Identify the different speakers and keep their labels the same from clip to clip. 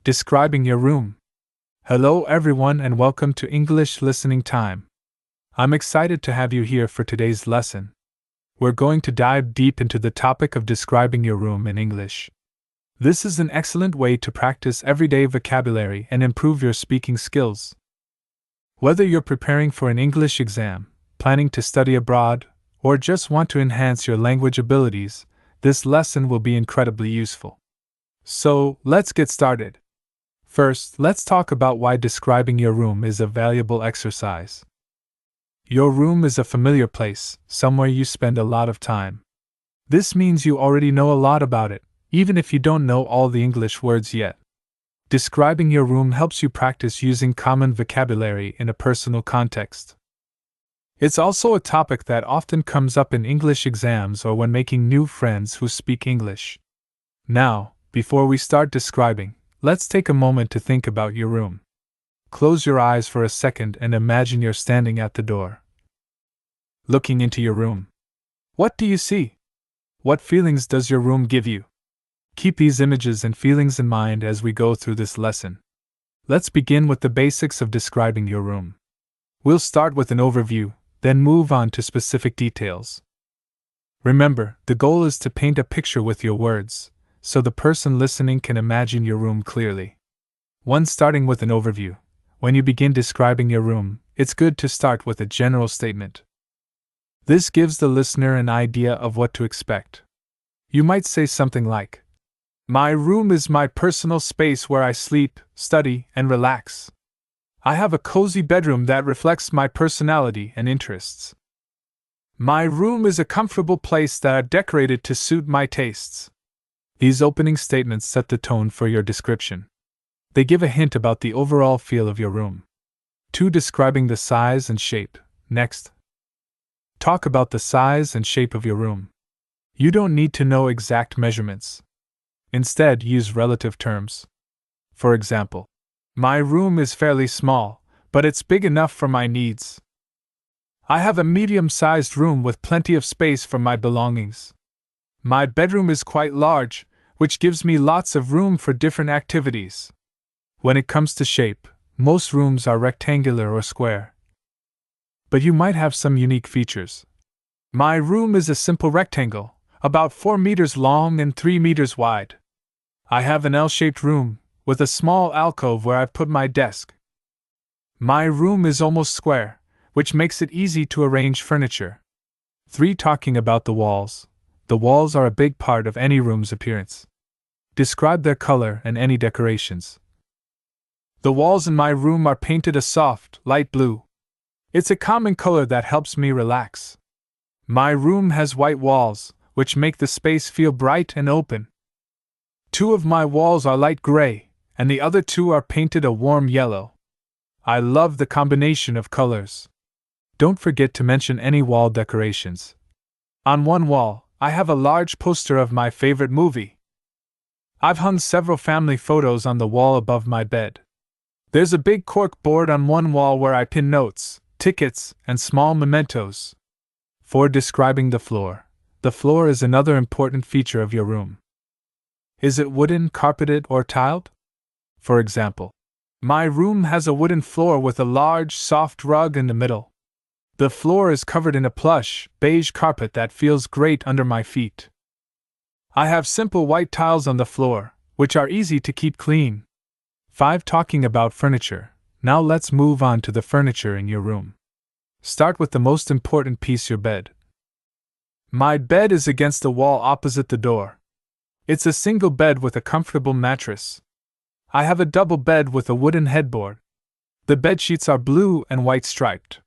Speaker 1: Describing your room. Hello everyone and welcome to English Listening Time. I'm excited to have you here for today's lesson. We're going to dive deep into the topic of describing your room in English. This is an excellent way to practice everyday vocabulary and improve your speaking skills. Whether you're preparing for an English exam, planning to study abroad, or just want to enhance your language abilities, this lesson will be incredibly useful. So, let's get started. First, let's talk about why describing your room is a valuable exercise. Your room is a familiar place, somewhere you spend a lot of time. This means you already know a lot about it, even if you don't know all the English words yet. Describing your room helps you practice using common vocabulary in a personal context. It's also a topic that often comes up in English exams or when making new friends who speak English. Now, before we start describing, let's take a moment to think about your room. Close your eyes for a second and imagine you're standing at the door, looking into your room. What do you see? What feelings does your room give you? Keep these images and feelings in mind as we go through this lesson. Let's begin with the basics of describing your room. We'll start with an overview, then move on to specific details. Remember, the goal is to paint a picture with your words, so the person listening can imagine your room clearly. Starting with an overview. When you begin describing your room, it's good to start with a general statement. This gives the listener an idea of what to expect. You might say something like, "My room is my personal space where I sleep, study, and relax. I have a cozy bedroom that reflects my personality and interests. My room is a comfortable place that I've decorated to suit my tastes." These opening statements set the tone for your description. They give a hint about the overall feel of your room. 2. Describing the size and shape. Next, talk about the size and shape of your room. You don't need to know exact measurements. Instead, use relative terms. For example, "My room is fairly small, but it's big enough for my needs. I have a medium-sized room with plenty of space for my belongings. My bedroom is quite large, which gives me lots of room for different activities." When it comes to shape, most rooms are rectangular or square. But you might have some unique features. "My room is a simple rectangle, about 4 meters long and 3 meters wide. I have an L-shaped room, with a small alcove where I've put my desk. My room is almost square, which makes it easy to arrange furniture." 3. Talking about the walls. The walls are a big part of any room's appearance. Describe their color and any decorations. "The walls in my room are painted a soft, light blue. It's a common color that helps me relax. My room has white walls, which make the space feel bright and open. 2 of my walls are light gray, and the other 2 are painted a warm yellow. I love the combination of colors." Don't forget to mention any wall decorations. "On one wall, I have a large poster of my favorite movie. I've hung several family photos on the wall above my bed. There's a big cork board on one wall where I pin notes, tickets, and small mementos." 4. Describing the floor. The floor is another important feature of your room. Is it wooden, carpeted, or tiled? For example, "My room has a wooden floor with a large, soft rug in the middle. The floor is covered in a plush, beige carpet that feels great under my feet. I have simple white tiles on the floor, which are easy to keep clean." 5. Talking about furniture. Now let's move on to the furniture in your room. Start with the most important piece, your bed. "My bed is against the wall opposite the door. It's a single bed with a comfortable mattress. I have a double bed with a wooden headboard. The bed sheets are blue and white striped.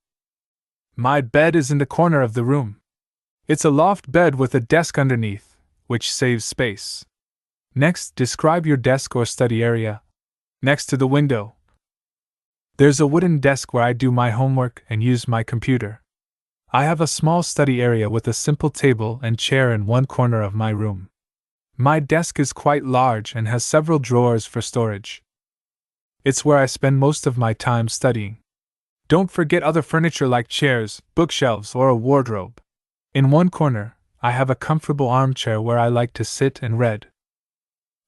Speaker 1: My bed is in the corner of the room. It's a loft bed with a desk underneath, which saves space." Next, describe your desk or study area. Next to the window. "There's a wooden desk where I do my homework and use my computer. I have a small study area with a simple table and chair in one corner of my room. My desk is quite large and has several drawers for storage. It's where I spend most of my time studying. Don't forget other furniture like chairs, bookshelves, or a wardrobe. In one corner, I have a comfortable armchair where I like to sit and read.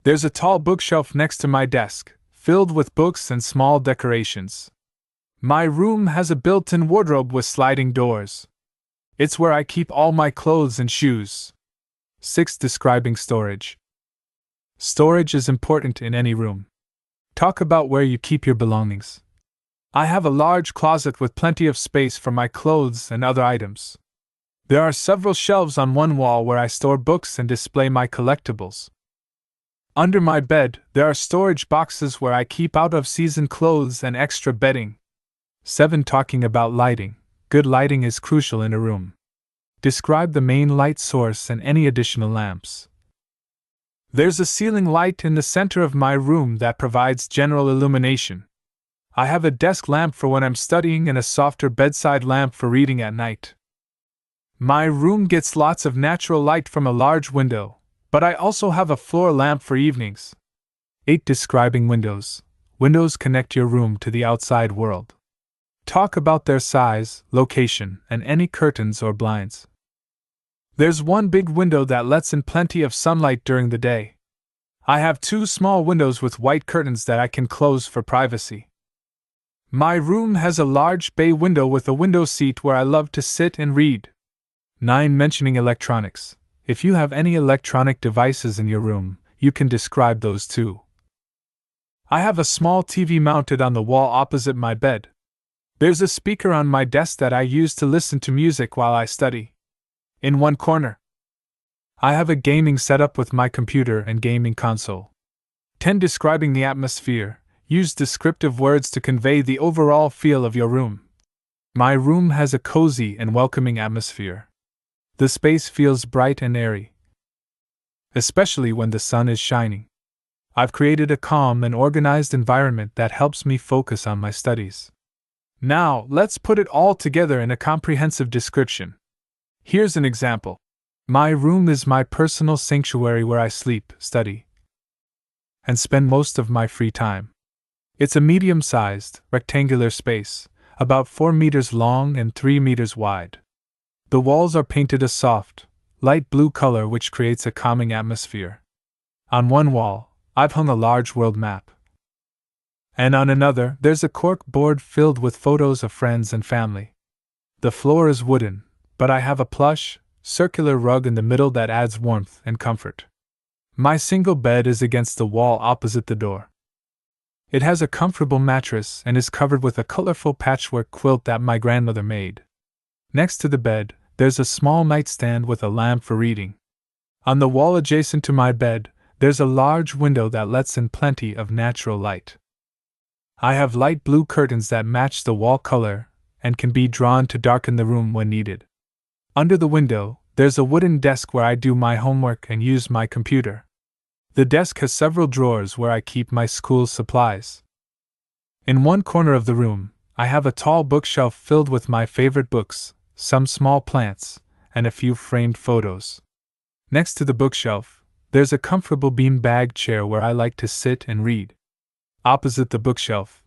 Speaker 1: There's a tall bookshelf next to my desk, filled with books and small decorations. My room has a built-in wardrobe with sliding doors. It's where I keep all my clothes and shoes. 6. Describing storage. Storage is important in any room. Talk about where you keep your belongings. I have a large closet with plenty of space for my clothes and other items. There are several shelves on one wall where I store books and display my collectibles. Under my bed, there are storage boxes where I keep out-of-season clothes and extra bedding. 7. Talking about lighting. Good lighting is crucial in a room. Describe the main light source and any additional lamps. There's a ceiling light in the center of my room that provides general illumination. I have a desk lamp for when I'm studying and a softer bedside lamp for reading at night. My room gets lots of natural light from a large window, but I also have a floor lamp for evenings. 8. Describing windows. Windows connect your room to the outside world. Talk about their size, location, and any curtains or blinds. There's one big window that lets in plenty of sunlight during the day. I have 2 small windows with white curtains that I can close for privacy. My room has a large bay window with a window seat where I love to sit and read. 9. Mentioning electronics. If you have any electronic devices in your room, you can describe those too. I have a small TV mounted on the wall opposite my bed. There's a speaker on my desk that I use to listen to music while I study. In one corner, I have a gaming setup with my computer and gaming console. 10. Describing the atmosphere. Use descriptive words to convey the overall feel of your room. My room has a cozy and welcoming atmosphere. The space feels bright and airy, especially when the sun is shining. I've created a calm and organized environment that helps me focus on my studies. Now, let's put it all together in a comprehensive description. Here's an example. My room is my personal sanctuary where I sleep, study, and spend most of my free time. It's a medium-sized, rectangular space, about 4 meters long and 3 meters wide. The walls are painted a soft, light blue color which creates a calming atmosphere. On one wall, I've hung a large world map. And on another, there's a cork board filled with photos of friends and family. The floor is wooden, but I have a plush, circular rug in the middle that adds warmth and comfort. My single bed is against the wall opposite the door. It has a comfortable mattress and is covered with a colorful patchwork quilt that my grandmother made. Next to the bed, there's a small nightstand with a lamp for reading. On the wall adjacent to my bed, there's a large window that lets in plenty of natural light. I have light blue curtains that match the wall color and can be drawn to darken the room when needed. Under the window, there's a wooden desk where I do my homework and use my computer. The desk has several drawers where I keep my school supplies. In one corner of the room, I have a tall bookshelf filled with my favorite books, some small plants, and a few framed photos. Next to the bookshelf, there's a comfortable bean-bag chair where I like to sit and read. Opposite the bookshelf,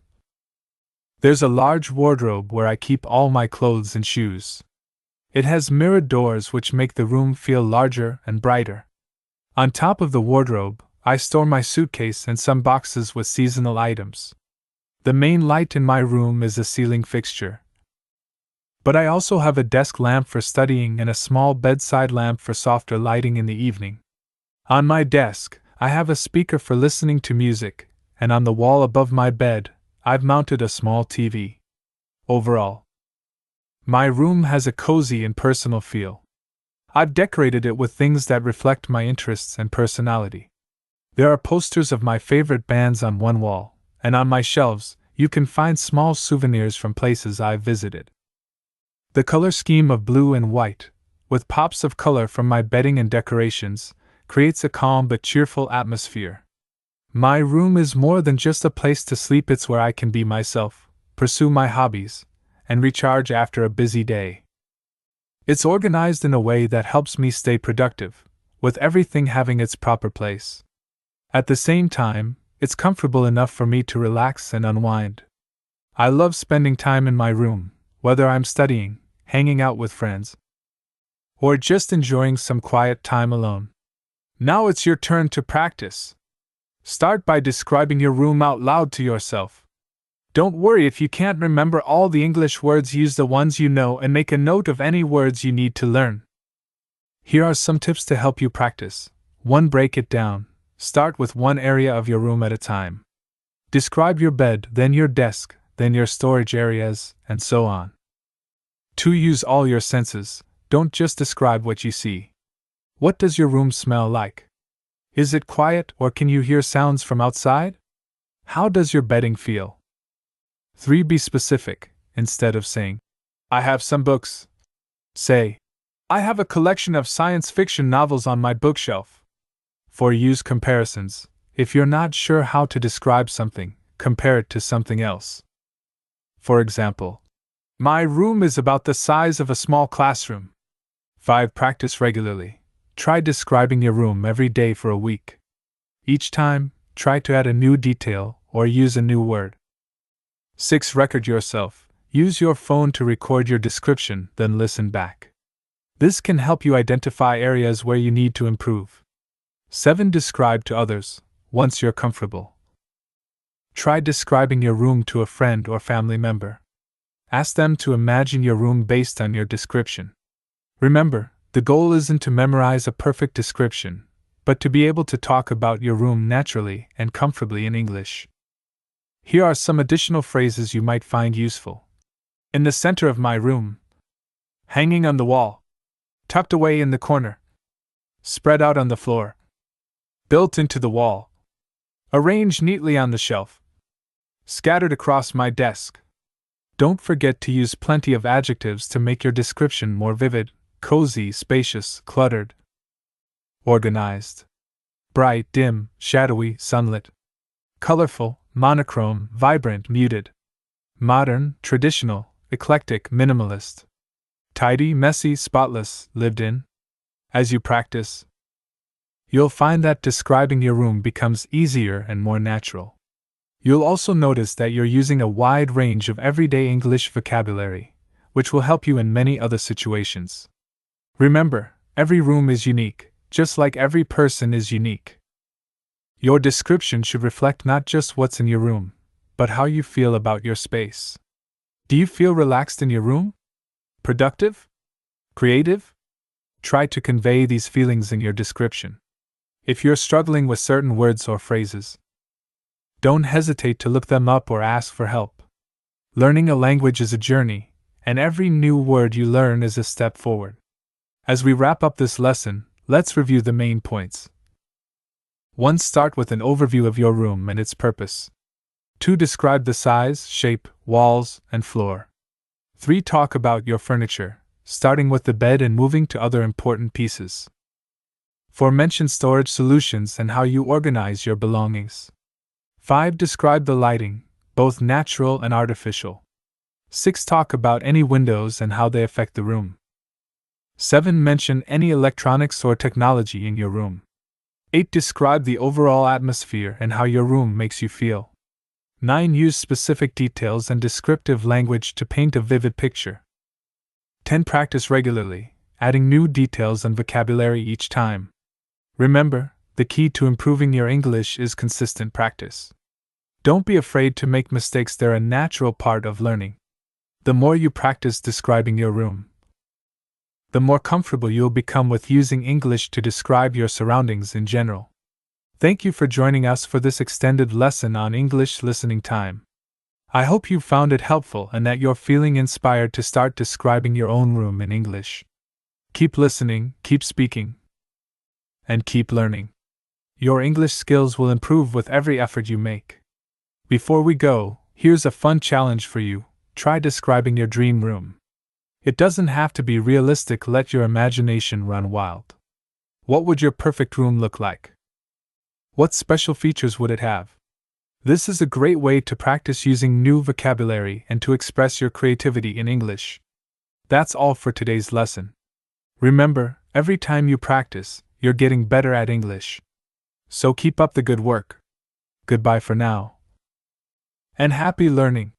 Speaker 1: there's a large wardrobe where I keep all my clothes and shoes. It has mirrored doors which make the room feel larger and brighter. On top of the wardrobe, I store my suitcase and some boxes with seasonal items. The main light in my room is a ceiling fixture. But I also have a desk lamp for studying and a small bedside lamp for softer lighting in the evening. On my desk, I have a speaker for listening to music, and on the wall above my bed, I've mounted a small TV. Overall, my room has a cozy and personal feel. I've decorated it with things that reflect my interests and personality. There are posters of my favorite bands on one wall, and on my shelves, you can find small souvenirs from places I've visited. The color scheme of blue and white, with pops of color from my bedding and decorations, creates a calm but cheerful atmosphere. My room is more than just a place to sleep, it's where I can be myself, pursue my hobbies, and recharge after a busy day. It's organized in a way that helps me stay productive, with everything having its proper place. At the same time, it's comfortable enough for me to relax and unwind. I love spending time in my room, whether I'm studying, hanging out with friends, or just enjoying some quiet time alone. Now it's your turn to practice. Start by describing your room out loud to yourself. Don't worry if you can't remember all the English words, use the ones you know and make a note of any words you need to learn. Here are some tips to help you practice. 1. Break it down. Start with one area of your room at a time. Describe your bed, then your desk, then your storage areas, and so on. 2. Use all your senses. Don't just describe what you see. What does your room smell like? Is it quiet or can you hear sounds from outside? How does your bedding feel? 3. Be specific. Instead of saying, "I have some books," say, "I have a collection of science fiction novels on my bookshelf." 4. Use comparisons. If you're not sure how to describe something, compare it to something else. For example, "My room is about the size of a small classroom." 5. Practice regularly. Try describing your room every day for a week. Each time, try to add a new detail or use a new word. 6. Record yourself. Use your phone to record your description, then listen back. This can help you identify areas where you need to improve. 7. Describe to others, once you're comfortable. Try describing your room to a friend or family member. Ask them to imagine your room based on your description. Remember, the goal isn't to memorize a perfect description, but to be able to talk about your room naturally and comfortably in English. Here are some additional phrases you might find useful. In the center of my room. Hanging on the wall. Tucked away in the corner. Spread out on the floor. Built into the wall. Arranged neatly on the shelf. Scattered across my desk. Don't forget to use plenty of adjectives to make your description more vivid: cozy, spacious, cluttered. Organized. Bright, dim, shadowy, sunlit. Colorful, monochrome, vibrant, muted. Modern, traditional, eclectic, minimalist. Tidy, messy, spotless, lived in. As you practice, you'll find that describing your room becomes easier and more natural. You'll also notice that you're using a wide range of everyday English vocabulary, which will help you in many other situations. Remember, every room is unique, just like every person is unique. Your description should reflect not just what's in your room, but how you feel about your space. Do you feel relaxed in your room? Productive? Creative? Try to convey these feelings in your description. If you're struggling with certain words or phrases, don't hesitate to look them up or ask for help. Learning a language is a journey, and every new word you learn is a step forward. As we wrap up this lesson, let's review the main points. 1. Start with an overview of your room and its purpose. 2. Describe the size, shape, walls, and floor. 3. Talk about your furniture, starting with the bed and moving to other important pieces. 4. Mention storage solutions and how you organize your belongings. 5. Describe the lighting, both natural and artificial. 6. Talk about any windows and how they affect the room. 7. Mention any electronics or technology in your room. 8. Describe the overall atmosphere and how your room makes you feel. 9. Use specific details and descriptive language to paint a vivid picture. 10. Practice regularly, adding new details and vocabulary each time. Remember, the key to improving your English is consistent practice. Don't be afraid to make mistakes, they're a natural part of learning. The more you practice describing your room, the more comfortable you'll become with using English to describe your surroundings in general. Thank you for joining us for this extended lesson on English listening time. I hope you found it helpful and that you're feeling inspired to start describing your own room in English. Keep listening, keep speaking, and keep learning. Your English skills will improve with every effort you make. Before we go, here's a fun challenge for you. Try describing your dream room. It doesn't have to be realistic, let your imagination run wild. What would your perfect room look like? What special features would it have? This is a great way to practice using new vocabulary and to express your creativity in English. That's all for today's lesson. Remember, every time you practice, you're getting better at English. So keep up the good work. Goodbye for now. And happy learning!